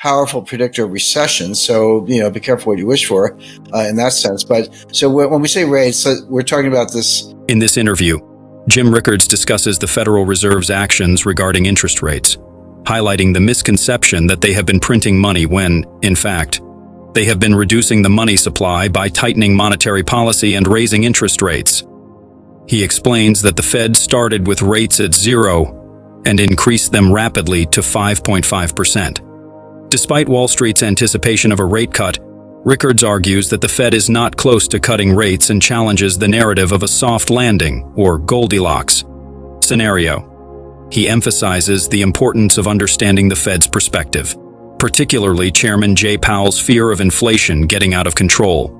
powerful predictor of recession. So, be careful what you wish for in that sense. But so when we say rates, we're talking about this. In this interview, Jim Rickards discusses the Federal Reserve's actions regarding interest rates, highlighting the misconception that they have been printing money when, in fact, they have been reducing the money supply by tightening monetary policy and raising interest rates. He explains that the Fed started with rates at 0 and increased them rapidly to 5.5%. Despite Wall Street's anticipation of a rate cut, Rickards argues that the Fed is not close to cutting rates and challenges the narrative of a soft landing, or Goldilocks, scenario. He emphasizes the importance of understanding the Fed's perspective, particularly Chairman Jay Powell's fear of inflation getting out of control.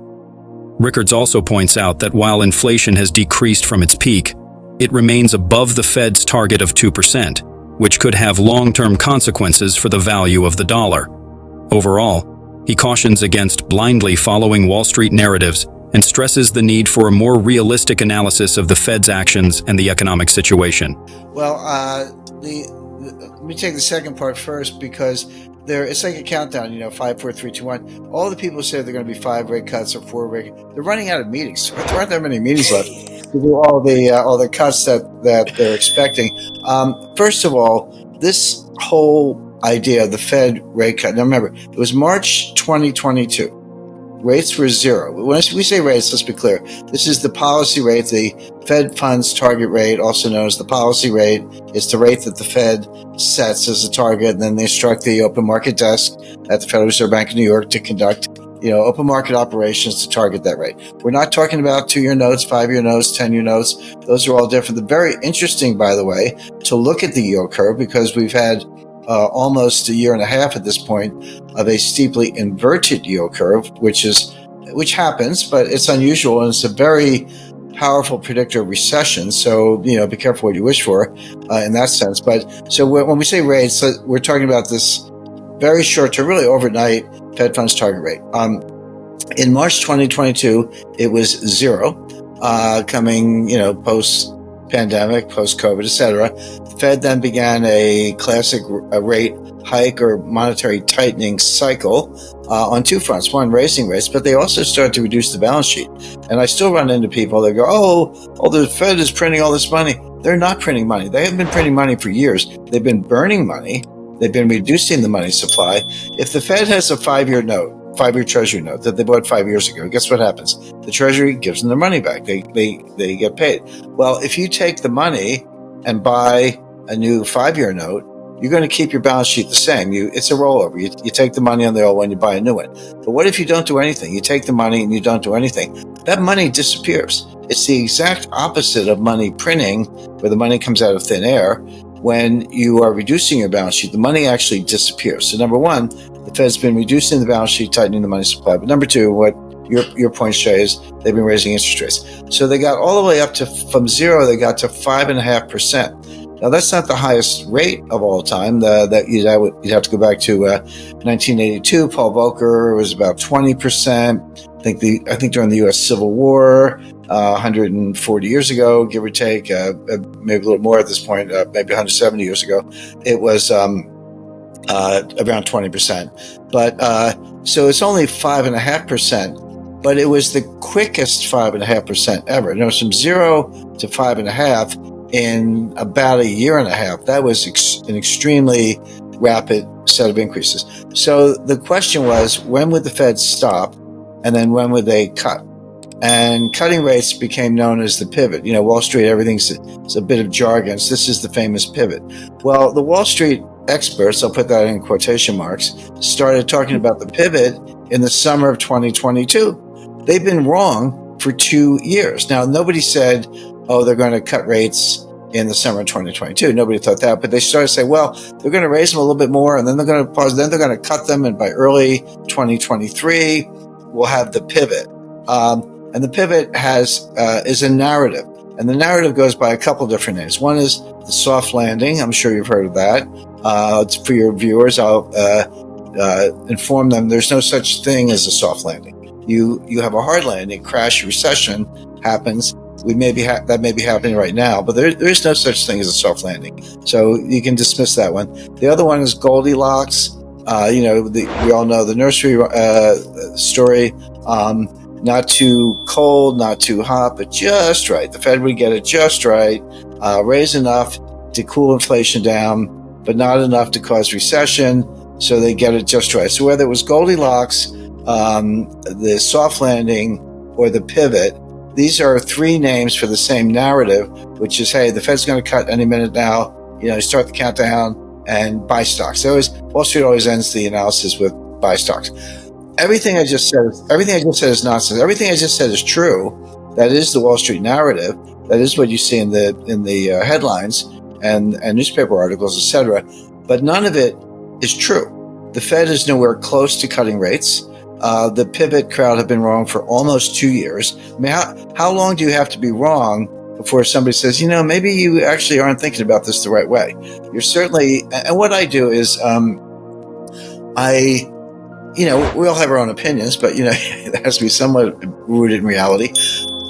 Rickards also points out that while inflation has decreased from its peak, it remains above the Fed's target of 2%, which could have long-term consequences for the value of the dollar. Overall, he cautions against blindly following Wall Street narratives and stresses the need for a more realistic analysis of the Fed's actions and the economic situation. Well, let me take the second part first, because it's like a countdown, 5, 4, 3, 2, 1. All the people say they're going to be 5 rate cuts or 4 rate. They're running out of meetings. There aren't that many meetings left to do all the cuts that they're expecting. First of all, this whole idea of the Fed rate cut. Now remember, it was March 2022. Rates were 0. When we say rates, let's be clear. This is the policy rate, the Fed funds target rate, also known as the policy rate. It's the rate that the Fed sets as a target, and then they instruct the open market desk at the Federal Reserve Bank of New York to conduct, open market operations to target that rate. We're not talking about 2-year notes, 5-year notes, 10-year notes. Those are all different. They're very interesting, by the way, to look at the yield curve, because we've had almost a year and a half at this point of a steeply inverted yield curve, which happens, but it's unusual, and it's a very powerful predictor of recession. So, be careful what you wish for in that sense. But so when we say rates, we're talking about this very short term, really overnight Fed funds target rate. In March 2022, it was 0, coming, post-pandemic, post-COVID, et cetera. The Fed then began a classic rate hike or monetary tightening cycle on two fronts. One, raising rates, but they also started to reduce the balance sheet. And I still run into people that go, oh, the Fed is printing all this money. They're not printing money. They haven't been printing money for years. They've been burning money. They've been reducing the money supply. If the Fed has a 5-year Treasury note that they bought 5 years ago, guess what happens? The Treasury gives them their money back. They get paid. Well, if you take the money and buy a new 5-year note, you're going to keep your balance sheet the same. It's a rollover. You take the money on the old one, you buy a new one. But what if you don't do anything? You take the money and you don't do anything. That money disappears. It's the exact opposite of money printing, where the money comes out of thin air. When you are reducing your balance sheet, the money actually disappears. So number one, the Fed's been reducing the balance sheet, tightening the money supply. But number two, what your point, Jay, is they've been raising interest rates. So they got all the way up to, from 0, they got to 5.5%. Now, that's not the highest rate of all time. You'd have to go back to 1982. Paul Volcker was about 20%. I think during the U.S. Civil War, 140 years ago, give or take, maybe a little more at this point, maybe 170 years ago, it was around 20%. But so it's only 5.5%, but it was the quickest 5.5% ever. It was from 0 to 5.5 in about a year and a half. That was an extremely rapid set of increases. So the question was, when would the Fed stop? And then when would they cut? And cutting rates became known as the pivot. Wall Street, it's a bit of jargon. This is the famous pivot. Well, the Wall Street experts, I'll put that in quotation marks, started talking about the pivot in the summer of 2022. They've been wrong for 2 years. Now, nobody said, they're going to cut rates in the summer of 2022. Nobody thought that, but they started to say, well, they're going to raise them a little bit more, and then they're going to pause, then they're going to cut them, and by early 2023, we'll have the pivot. And the pivot is a narrative, and the narrative goes by a couple different names. One is the soft landing. I'm sure you've heard of that. For your viewers, I'll inform them there's no such thing as a soft landing. You have a hard landing, crash, recession happens. That may be happening right now, but there is no such thing as a soft landing. So you can dismiss that one. The other one is Goldilocks. We all know the nursery story. Not too cold, not too hot, but just right. The Fed would get it just right, raise enough to cool inflation down, but not enough to cause recession. So they get it just right. So whether it was Goldilocks, the soft landing, or the pivot, these are three names for the same narrative, which is, hey, the Fed's going to cut any minute now. Start the countdown and buy stocks. Wall Street always ends the analysis with buy stocks. Everything I just said is nonsense. Everything I just said is true. That is the Wall Street narrative. That is what you see in the headlines and newspaper articles, etc. But none of it is true. The Fed is nowhere close to cutting rates. The pivot crowd have been wrong for almost 2 years. I mean, how long do you have to be wrong before somebody says, maybe you actually aren't thinking about this the right way? You're certainly, and what I do is, we all have our own opinions, but it has to be somewhat rooted in reality.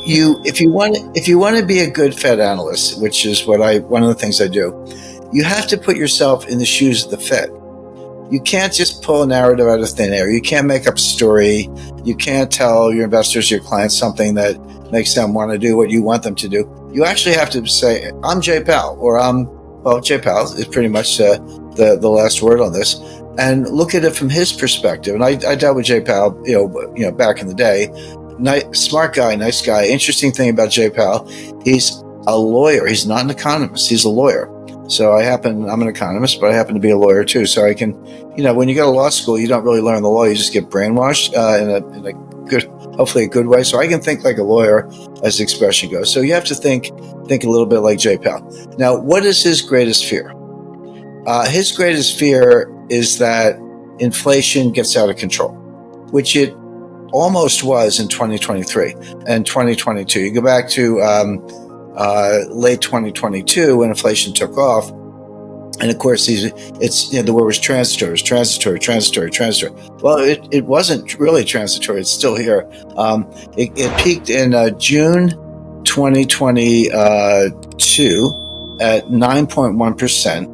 If you want to be a good Fed analyst, which is one of the things I do, you have to put yourself in the shoes of the Fed. You can't just pull a narrative out of thin air. You can't make up a story. You can't tell your investors, your clients, something that makes them want to do what you want them to do. You actually have to say, I'm Jay Powell, or Jay Powell is pretty much the last word on this, and look at it from his perspective. And I dealt with Jay Powell, back in the day. Smart guy, nice guy. Interesting thing about Jay Powell, he's a lawyer. He's not an economist. He's a lawyer. So I'm an economist, but I happen to be a lawyer too. So I can, when you go to law school, you don't really learn the law. You just get brainwashed in a good, hopefully a good way. So I can think like a lawyer, as the expression goes. So you have to think a little bit like Jay Powell. Now, what is his greatest fear? His greatest fear is that inflation gets out of control, which it almost was in 2023 and 2022. You go back to late 2022 when inflation took off, and of course the word was transitory. Well, it wasn't really transitory. It's still here. It peaked in June 2022 at 9.1%.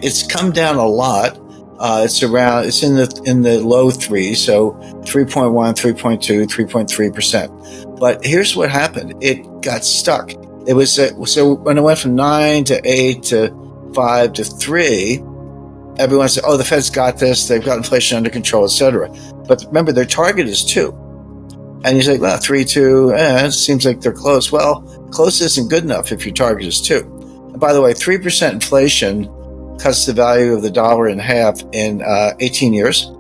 It's come down a lot. It's in the low threes, so 3.1, 3.2, 3.3%. But here's what happened. It got stuck. It was so when it went from 9 to 8 to 5 to 3, everyone said, "Oh, the Fed's got this. They've got inflation under control, etc." But remember, their target is 2. And you say, "Well, 3, 2, it seems like they're close." Well, close isn't good enough if your target is 2. And by the way, 3% inflation cuts the value of the dollar in half in 18 years.